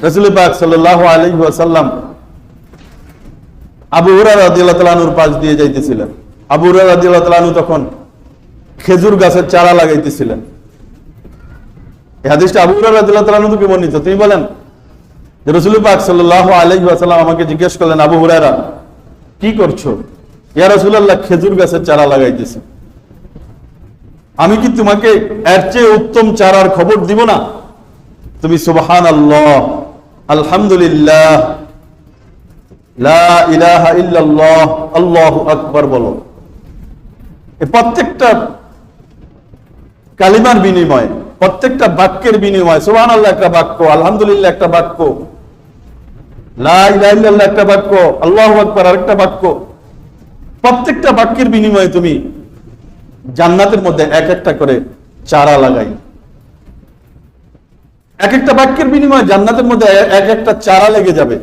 রাসূল পাক সাল্লাল্লাহু আলাইহি ওয়াসাল্লাম আবু হুরায়রা রাদিয়াল্লাহু তাআলা আনহুর পাশ দিয়ে যাইতেছিলেন। আবু হুরায়রা রাদিয়াল্লাহু তাআলা আনহু তখন খেজুর গাছের চারা লাগাইতেছিলেন। এই হাদিসটা আবু হুরায়রা রাদিয়াল্লাহু তাআলা আনহু থেকে বর্ণিত। তিনি বলেন যে রাসূল পাক সাল্লাল্লাহু আলাইহি ওয়াসাল্লাম আমাকে জিজ্ঞেস করলেন, আবু হুরায়রা কি করছো? ইয়া রাসূলুল্লাহ, খেজুর গাছের চারা লাগাইতেছি। আমি কি তোমাকে এর চেয়ে উত্তম চারার খবর দিব না? তুমি সুবহানাল্লাহ, আলহামদুলিল্লাহ, লা ইলাহা ইল্লাল্লাহ, আল্লাহু আকবার বলো। এই প্রত্যেকটা কালিমার বিনিময়ে, প্রত্যেকটা বাক্যের বিনিময়ে, সুবহানাল্লাহ একটা বাক্য, আলহামদুলিল্লাহ একটা বাক্য, লা ইলাহা ইল্লাল্লাহ একটা বাক্য, আল্লাহু আকবার আরেকটা বাক্য, প্রত্যেকটা বাক্যের বিনিময়ে তুমি জান্নাতের মধ্যে এক একটা করে চারা লাগাই। এক একটা বাক্যের বিনিময়ে জান্নাতের মধ্যে এক একটা চারা লেগে যাবে।